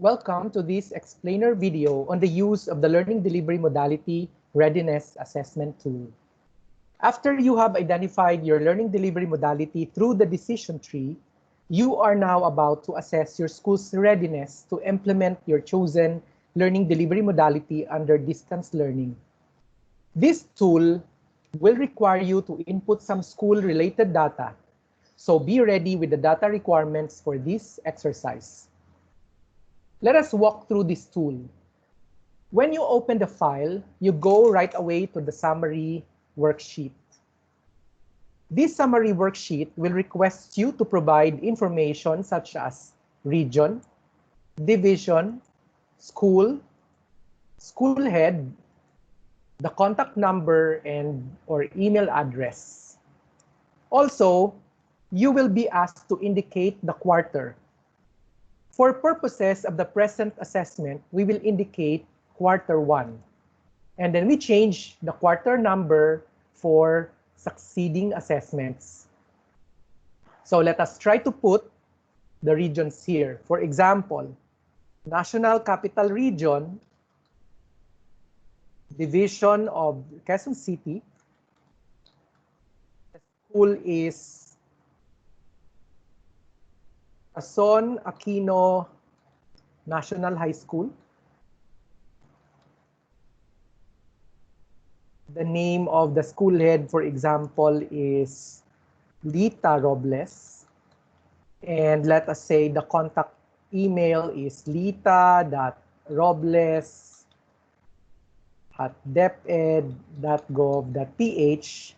Welcome to this explainer video on the use of the Learning Delivery Modality Readiness Assessment Tool. After you have identified your learning delivery modality through the decision tree, you are now about to assess your school's readiness to implement your chosen learning delivery modality under distance learning. This tool will require you to input some school-related data, so be ready with the data requirements for this exercise. Let us walk through this tool. When you open the file, you go right away to the summary worksheet. This summary worksheet will request you to provide information such as region, division, school, school head, the contact number, and/or email address. Also, you will be asked to indicate the quarter. For purposes of the present assessment, we will indicate quarter 1. And then we change the quarter number for succeeding assessments. So let us try to put the regions here. For example, National Capital Region, Division of Quezon City. The school is Quezon Aquino National High School. The name of the school head, for example, is Lita Robles. And let us say the contact email is lita.robles@deped.gov.ph.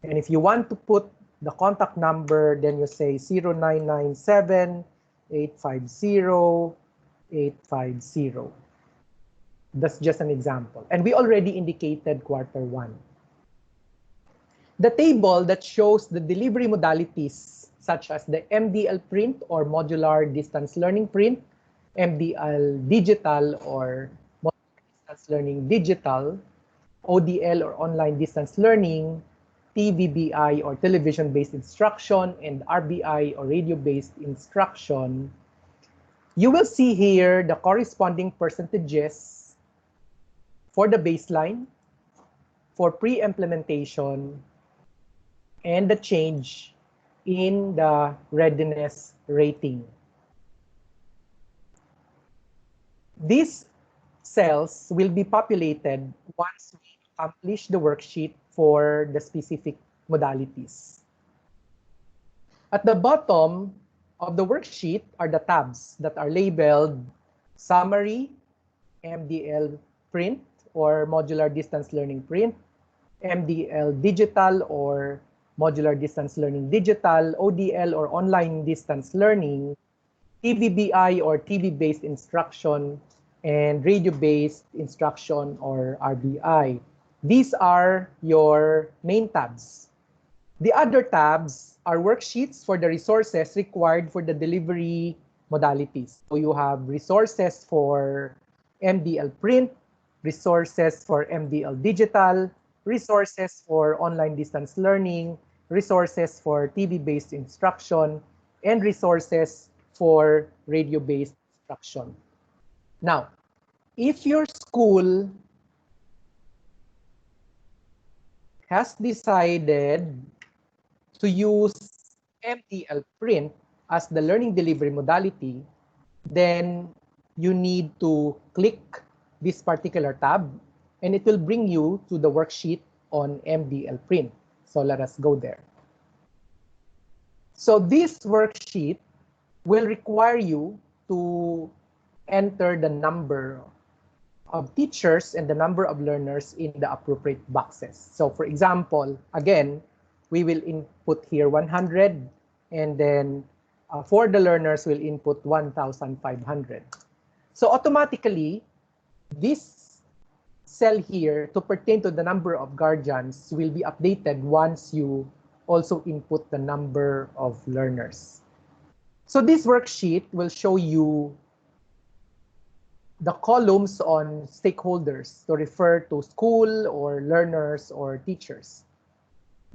And if you want to put the contact number, then you say 0997-850-850. That's just an example. And we already indicated quarter 1. The table that shows the delivery modalities, such as the MDL Print or Modular Distance Learning Print, MDL Digital or Modular Distance Learning Digital, ODL or Online Distance Learning, TVBI or Television-Based Instruction, and RBI or Radio-Based Instruction, you will see here the corresponding percentages for the baseline, for pre-implementation, and the change in the readiness rating. These cells will be populated once we accomplish the worksheet for the specific modalities. At the bottom of the worksheet are the tabs that are labeled Summary, MDL Print or Modular Distance Learning Print, MDL Digital or Modular Distance Learning Digital, ODL or Online Distance Learning, TVBI or TV-Based Instruction, and Radio-Based Instruction or RBI. These are your main tabs. The other tabs are worksheets for the resources required for the delivery modalities. So you have resources for MDL Print, resources for MDL Digital, resources for online distance learning, resources for TV-based instruction, and resources for radio-based instruction. Now, if your school has decided to use MDL Print as the learning delivery modality, then you need to click this particular tab and it will bring you to the worksheet on MDL Print. So let us go there. So this worksheet will require you to enter the number of teachers and the number of learners in the appropriate boxes. So for example, again, we will input here 100, and then for the learners, we'll input 1,500. So automatically, this cell here to pertain to the number of guardians will be updated once you also input the number of learners. So this worksheet will show you the columns on stakeholders to refer to school or learners or teachers.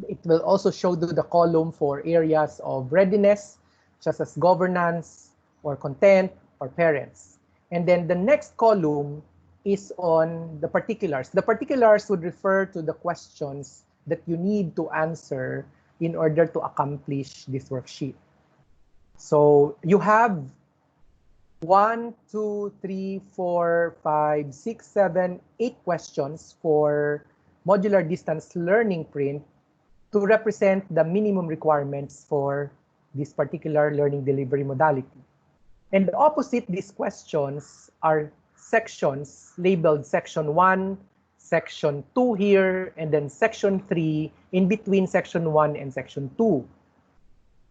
It will also show the column for areas of readiness, such as governance or content or parents. And then the next column is on the particulars. The particulars would refer to the questions that you need to answer in order to accomplish this worksheet. So you have 1, 2, 3, 4, 5, 6, 7, 8 questions for modular distance learning print to represent the minimum requirements for this particular learning delivery modality. And opposite these questions are sections labeled section 1, section 2 here, and then section 3 in between section 1 and section 2.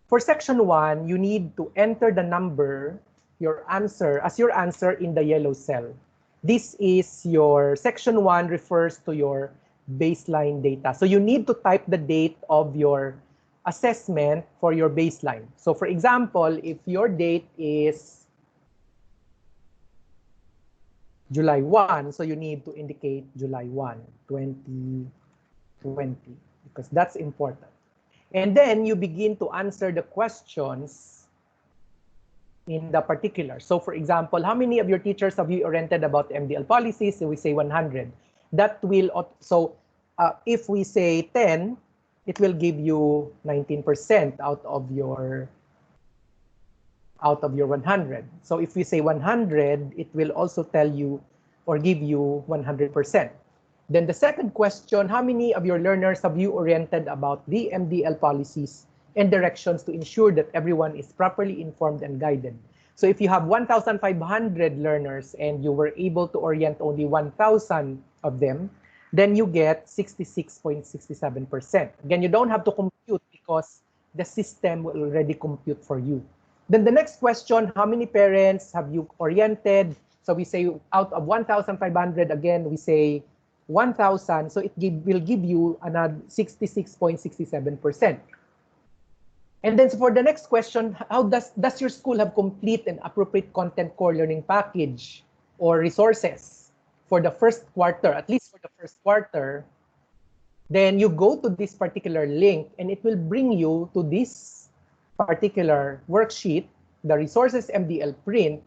For section 1, you need to enter the number, your answer, as your answer in the yellow cell. This is your section 1 refers to your baseline data. So you need to type the date of your assessment for your baseline. So for example, if your date is July 1, so you need to indicate July 1, 2020, because that's important. And then you begin to answer the questions in the particular. So for example, how many of your teachers have you oriented about MDL policies? So we say 100. That will, so if we say 10, it will give you 19% out of your 100. So if we say 100, it will also tell you or give you 100%. Then the second question, how many of your learners have you oriented about the MDL policies and directions to ensure that everyone is properly informed and guided? So if you have 1,500 learners and you were able to orient only 1,000 of them, then you get 66.67%. Again, you don't have to compute because the system will already compute for you. Then the next question, how many parents have you oriented? So we say out of 1,500, again, we say 1,000. So it will give you another 66.67%. And then for the next question, how does your school have complete and appropriate content core learning package or resources for the first quarter, at least for the first quarter? Then you go to this particular link and it will bring you to this particular worksheet, the resources MDL print.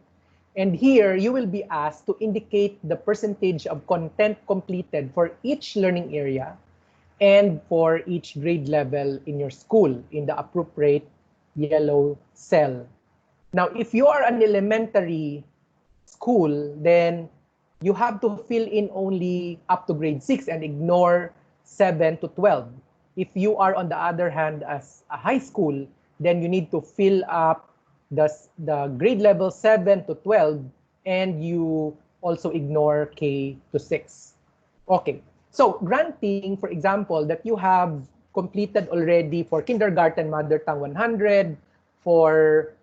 And here you will be asked to indicate the percentage of content completed for each learning area and for each grade level in your school in the appropriate yellow cell. Now, if you are an elementary school, then you have to fill in only up to grade 6 and ignore 7 to 12. If you are, on the other hand, as a high school, then you need to fill up the grade level 7 to 12, and you also ignore K to 6. Okay, so granting, for example, that you have completed already for kindergarten mother tongue 100, for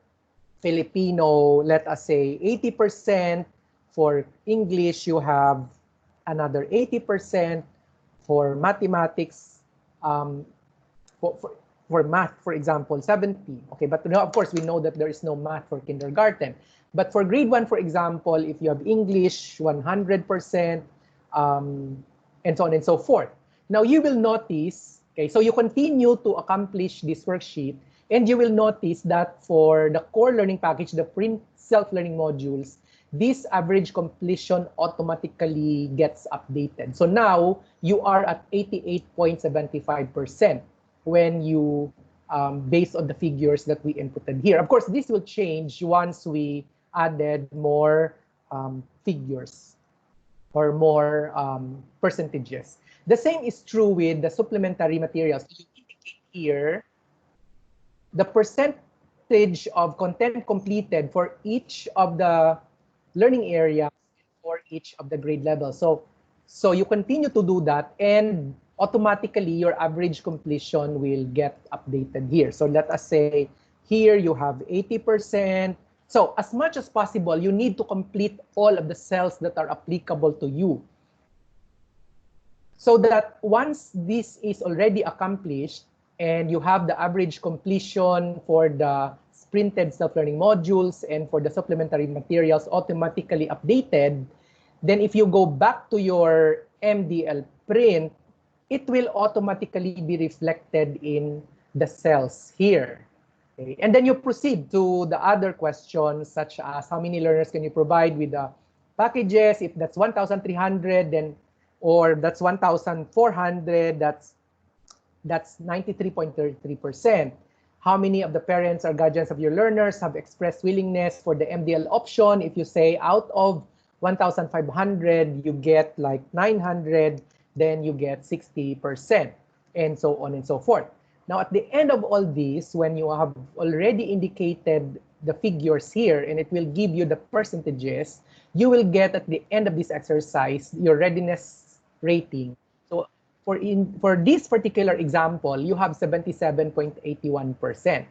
Filipino, let us say 80%, for English you have another 80%, for mathematics, for math, for example, 70. Okay, but now, of course, we know that there is no math for kindergarten. But for grade 1, for example, if you have English, 100%, and so on and so forth. Now, you will notice, okay, so you continue to accomplish this worksheet, and you will notice that for the core learning package, the print self-learning modules, this average completion automatically gets updated. So now you are at 88.75% when you, based on the figures that we inputted here. Of course, this will change once we added more figures or more percentages. The same is true with the supplementary materials. You indicate here the percentage of content completed for each of the learning areas for each of the grade levels. So you continue to do that, and automatically your average completion will get updated here. So let us say here you have 80%. So as much as possible, you need to complete all of the cells that are applicable to you, so that once this is already accomplished and you have the average completion for the printed self-learning modules and for the supplementary materials automatically updated, then if you go back to your MDL print, it will automatically be reflected in the cells here. Okay? And then you proceed to the other questions, such as how many learners can you provide with the packages? If that's 1,300, then, or that's 1,400, that's 93.33%. How many of the parents or guardians of your learners have expressed willingness for the MDL option? If you say out of 1,500, you get like 900, then you get 60%, and so on and so forth. Now, at the end of all this, when you have already indicated the figures here, and it will give you the percentages, you will get at the end of this exercise your readiness rating. So for this particular example, you have 77.81%.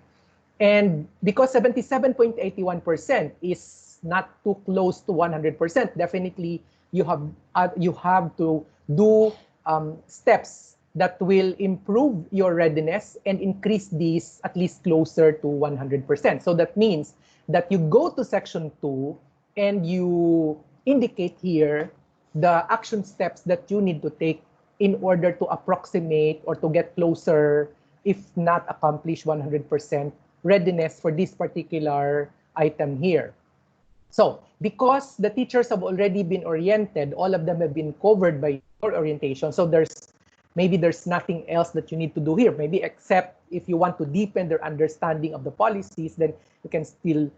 And because 77.81% is not too close to 100%, definitely you have to do steps that will improve your readiness and increase these at least closer to 100%. So that means that you go to section 2 and you indicate here the action steps that you need to take in order to approximate or to get closer, if not accomplish 100% readiness for this particular item here. So because the teachers have already been oriented, all of them have been covered by your orientation. So maybe there's nothing else that you need to do here, maybe except if you want to deepen their understanding of the policies, then you can still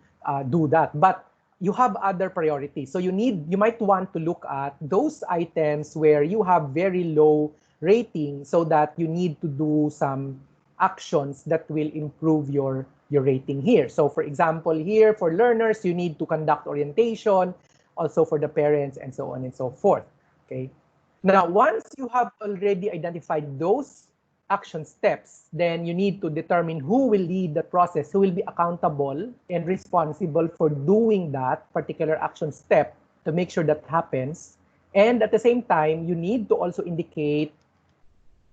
do that. But you have other priorities. So you might want to look at those items where you have very low rating, so that you need to do some actions that will improve your rating here. So for example, here for learners, you need to conduct orientation, also for the parents, and so on and so forth. Okay. Now, once you have already identified those action steps, then you need to determine who will lead the process, who will be accountable and responsible for doing that particular action step to make sure that happens. And at the same time, you need to also indicate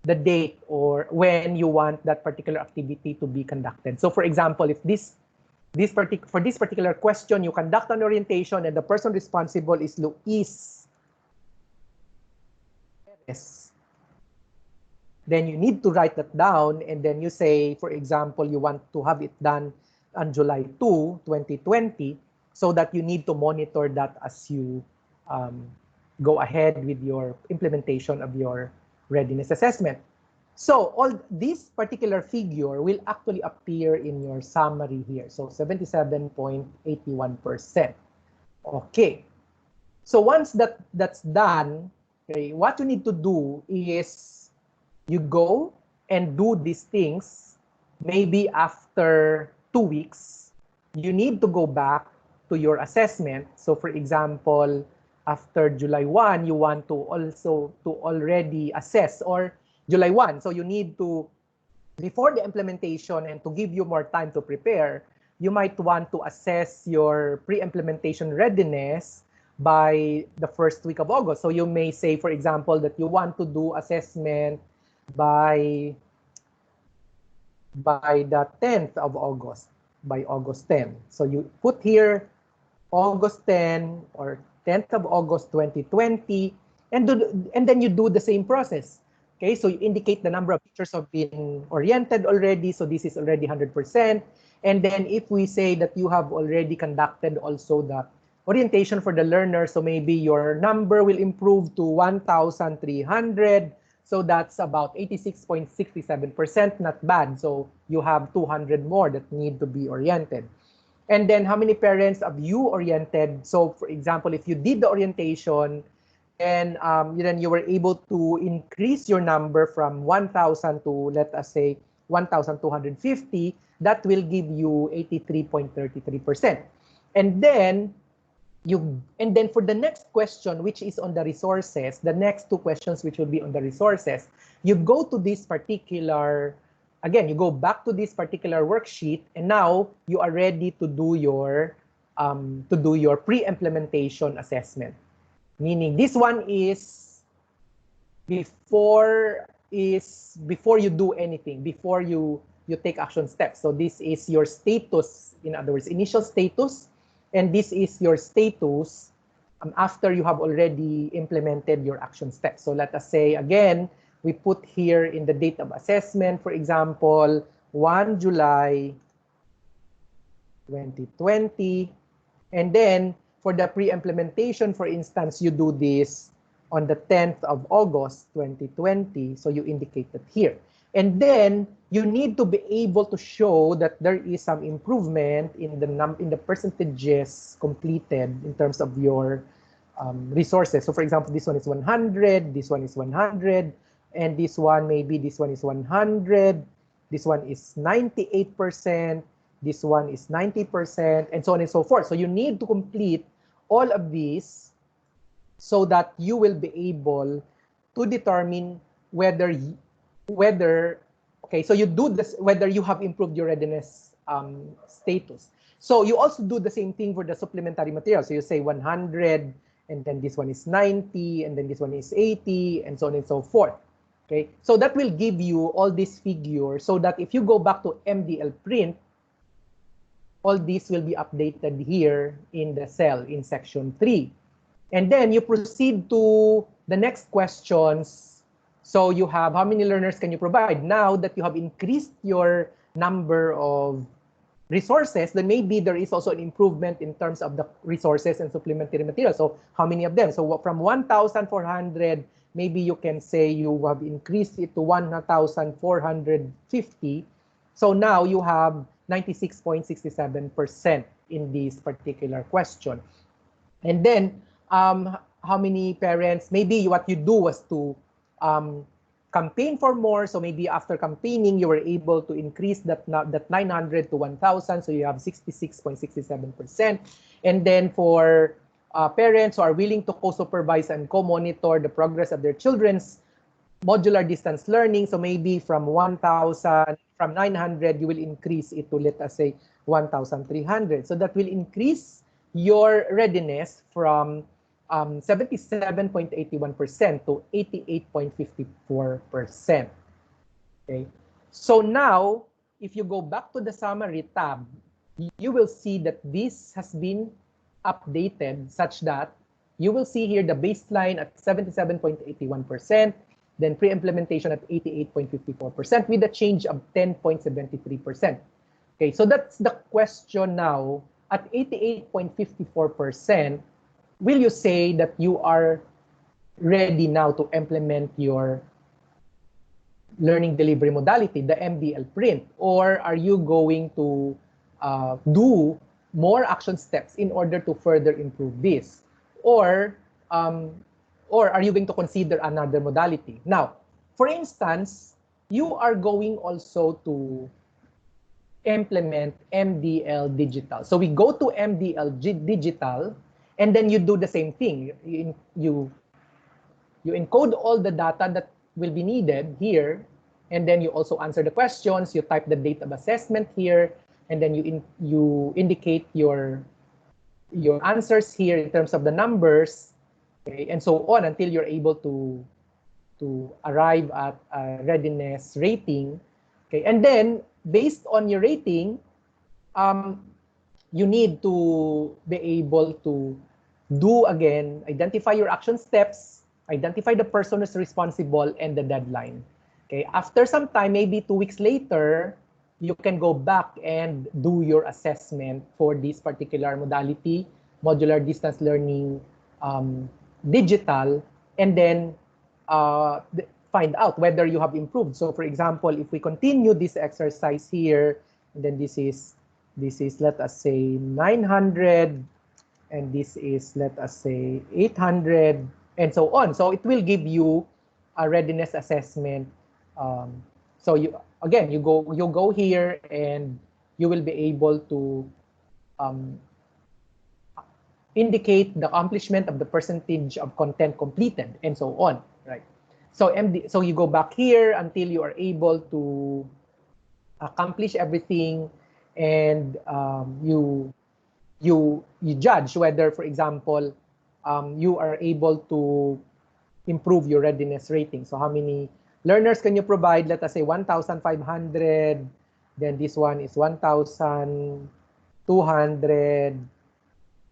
the date or when you want that particular activity to be conducted. So for example, if for this particular question, you conduct an orientation and the person responsible is Luis, then you need to write that down, and then you say, for example, you want to have it done on July 2, 2020, so that you need to monitor that as you go ahead with your implementation of your readiness assessment. So all this particular figure will actually appear in your summary here. So 77.81%. Okay. So once that's done, okay, what you need to do is you go and do these things. Maybe after 2 weeks, you need to go back to your assessment. So for example, after July 1, you want to already assess, or July 1. So you need to, before the implementation and to give you more time to prepare, you might want to assess your pre-implementation readiness by the first week of August. So you may say, for example, that you want to do assessment by the 10th of August, by August 10. So you put here August 10 or 10th of August 2020, and then you do the same process. Okay, so you indicate the number of teachers have been oriented already, so this is already 100%. And then if we say that you have already conducted also the orientation for the learner, so maybe your number will improve to 1,300. So that's about 86.67%, not bad. So you have 200 more that need to be oriented. And then how many parents have you oriented? So for example, if you did the orientation and then you were able to increase your number from 1,000 to, let us say, 1,250, that will give you 83.33%. And then for the next question, which is on the resources, the next two questions which will be on the resources, you go to this particular, again, you go back to this particular worksheet, and now you are ready to do your pre-implementation assessment. Meaning this one is before you do anything, before you take action steps. So this is your status, in other words, initial status. And this is your status after you have already implemented your action steps. So let us say, again, we put here in the date of assessment, for example, 1 July 2020. And then for the pre-implementation, for instance, you do this on the 10th of August, 2020. So you indicate that here. And then you need to be able to show that there is some improvement in the percentages completed in terms of your resources. So for example, this one is 100, this one is 100, and this one, maybe this one is 100, this one is 98%, this one is 90%, and so on and so forth. So you need to complete all of these so that you will be able to determine whether, okay, so you do this, whether you have improved your readiness status. So you also do the same thing for the supplementary material. So you say 100, and then this one is 90, and then this one is 80, and so on and so forth. Okay, so that will give you all these figures so that if you go back to MDL Print, all these will be updated here in the cell in section 3. And then you proceed to the next questions. So you have how many learners can you provide? Now that you have increased your number of resources, then maybe there is also an improvement in terms of the resources and supplementary material. So how many of them? So from 1,400, maybe you can say you have increased it to 1,450. So now you have 96.67% in this particular question. And then how many parents, maybe what you do was to campaign for more. So maybe after campaigning, you were able to increase that 900 to 1,000. So you have 66.67%. And then for parents who are willing to co-supervise and co-monitor the progress of their children's modular distance learning. So maybe from 1,000, from 900, you will increase it to, let us say, 1,300. So that will increase your readiness from 77.81% to 88.54%. Okay. So now, if you go back to the summary tab, you will see that this has been updated such that you will see here the baseline at 77.81%, then pre-implementation at 88.54% with a change of 10.73%. Okay, so that's the question now. At 88.54%, will you say that you are ready now to implement your learning delivery modality, the MDL Print, or are you going to do more action steps in order to further improve this? Or are you going to consider another modality? Now, for instance, you are going also to implement MDL Digital. So we go to MDL Digital, and then you do the same thing. You encode all the data that will be needed here, and then you also answer the questions. You type the date of assessment here, and then you indicate your answers here in terms of the numbers, okay, and so on until you're able to arrive at a readiness rating. Okay, and then based on your rating, you need to be able to do again, identify your action steps, identify the person who's responsible, and the deadline. Okay, after some time, maybe 2 weeks later, you can go back and do your assessment for this particular modality, modular distance learning digital, and then find out whether you have improved. So for example, if we continue this exercise here, and then this is let us say 900, and this is let us say 800, and so on. So it will give you a readiness assessment. So you go here, and you will be able to indicate the accomplishment of the percentage of content completed, and so on, right? So you go back here until you are able to accomplish everything, and you judge whether, for example, you are able to improve your readiness rating. So how many learners can you provide? Let us say 1,500. Then this one is 1,200.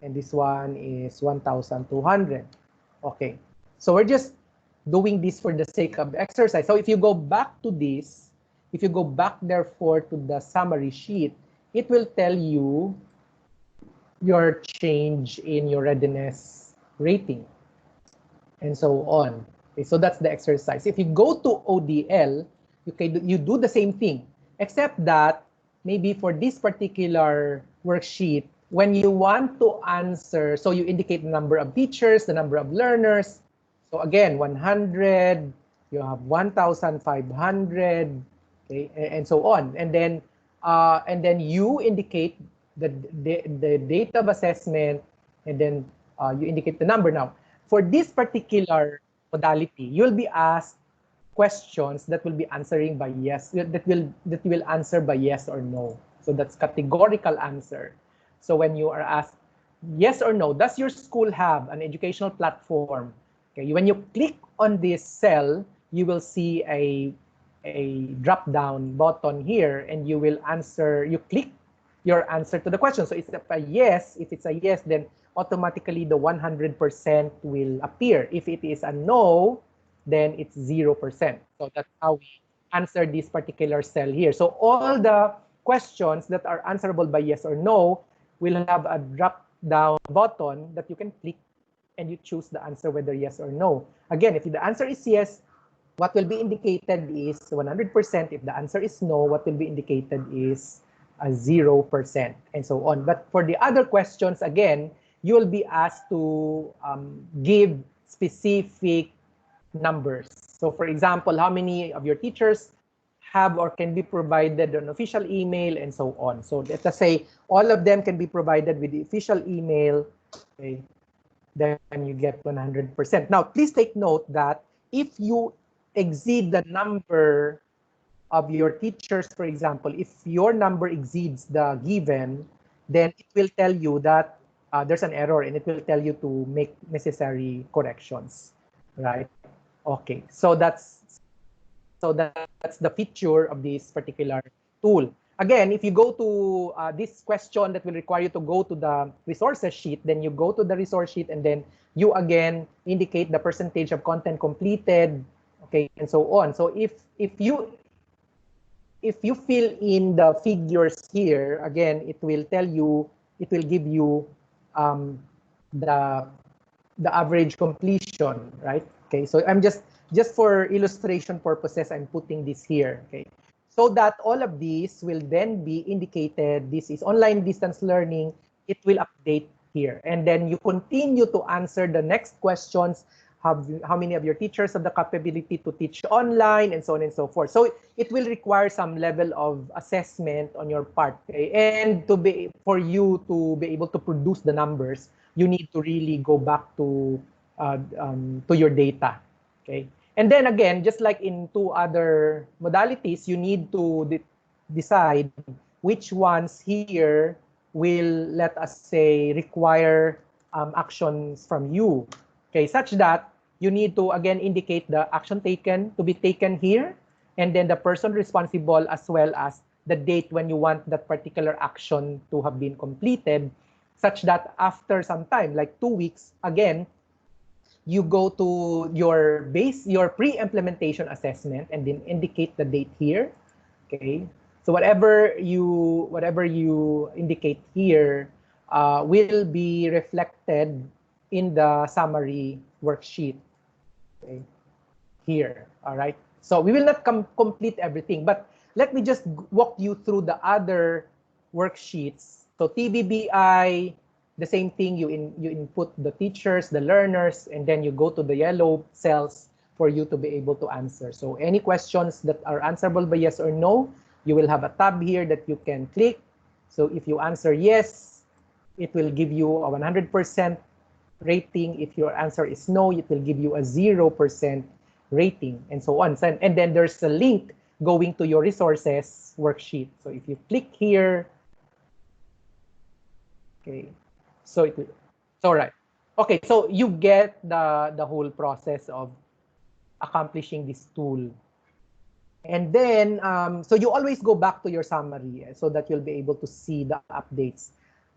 And this one is 1,200. Okay. So we're just doing this for the sake of exercise. So if you go back to this, if you go back therefore to the summary sheet, it will tell you your change in your readiness rating, and so on. Okay, so that's the exercise. If you go to ODL, you do the same thing, except that maybe for this particular worksheet, when you want to answer, so you indicate the number of teachers, the number of learners. So again, 100, you have 1,500, okay, and so on. And then you indicate the date of assessment, and then you indicate the number. Now, for this particular modality, you'll be asked questions that will be answering by yes, that will answer by yes or no. So that's categorical answer. So when you are asked yes or no, does your school have an educational platform? Okay, when you click on this cell, you will see a drop down button here, and you will answer, you click your answer to the question. So it's a yes. If it's a yes, then automatically the 100% will appear. If it is a no, then it's 0%. So that's how we answer this particular cell here. So all the questions that are answerable by yes or no will have a drop down button that you can click, and you choose the answer whether yes or no. Again, if the answer is yes, what will be indicated is 100%. If the answer is no, what will be indicated is a 0%, and so on. But for the other questions, again, you will be asked to give specific numbers. So for example, how many of your teachers have or can be provided an official email, and so on. So let us say all of them can be provided with the official email, okay, then you get 100%. Now, please take note that if you exceed the number of your teachers, for example, if your number exceeds the given, then it will tell you that there's an error, and it will tell you to make necessary corrections, right? Okay, so that's the feature of this particular tool. Again, if you go to this question that will require you to go to the resources sheet, then you go to the resource sheet, and then you again indicate the percentage of content completed, okay, and so on. So if you fill in the figures here, again, it will tell you, it will give you the average completion, right? Okay, so I'm just for illustration purposes, I'm putting this here, okay? So that all of these will then be indicated. This is online distance learning. It will update here. And then you continue to answer the next questions. How many of your teachers have the capability to teach online, and so on and so forth. So it will require some level of assessment on your part, okay? And for you to be able to produce the numbers, you need to really go back to your data, okay? And then again, just like in two other modalities, you need to decide which ones here will, let us say, require actions from you, okay? Such that you need to again indicate the action taken to be taken here, and then the person responsible, as well as the date when you want that particular action to have been completed, such that after some time, like 2 weeks, again, you go to your pre-implementation assessment, and then indicate the date here, okay? So whatever you indicate here will be reflected in the summary worksheet, okay, here, all right? So we will not complete everything, but let me just walk you through the other worksheets. So TBBI, the same thing, you input the teachers, the learners, and then you go to the yellow cells for you to be able to answer. So any questions that are answerable by yes or no, you will have a tab here that you can click. So if you answer yes, it will give you a 100% rating. If your answer is no, it will give you a 0% rating, and so on. And then there's a link going to your resources worksheet. So if you click here, okay, so right. Okay, so you get the whole process of accomplishing this tool. And then, so you always go back to your summary so that you'll be able to see the updates,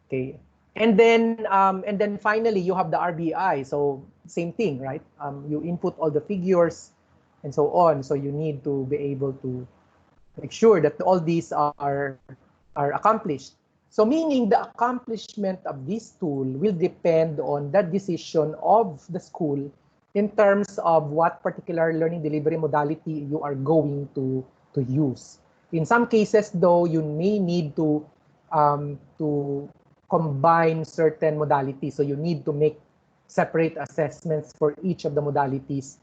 okay? And then finally, you have the RBI. So same thing, right? You input all the figures and so on. So you need to be able to make sure that all these are are accomplished. So meaning the accomplishment of this tool will depend on the decision of the school in terms of what particular learning delivery modality you are going to use. In some cases, though, you may need to combine certain modalities. So you need to make separate assessments for each of the modalities,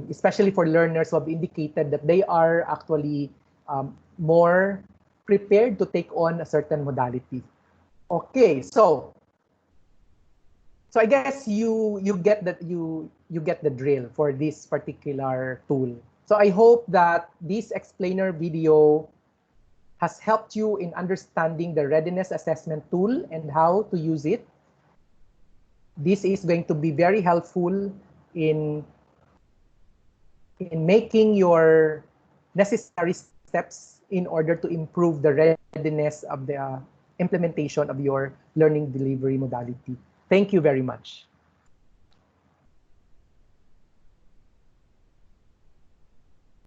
especially for learners who have indicated that they are actually more prepared to take on a certain modality. Okay, so I guess you get that you get the drill for this particular tool. So I hope that this explainer video has helped you in understanding the readiness assessment tool and how to use it. This is going to be very helpful in making your necessary steps in order to improve the readiness of the implementation of your learning delivery modality. Thank you very much.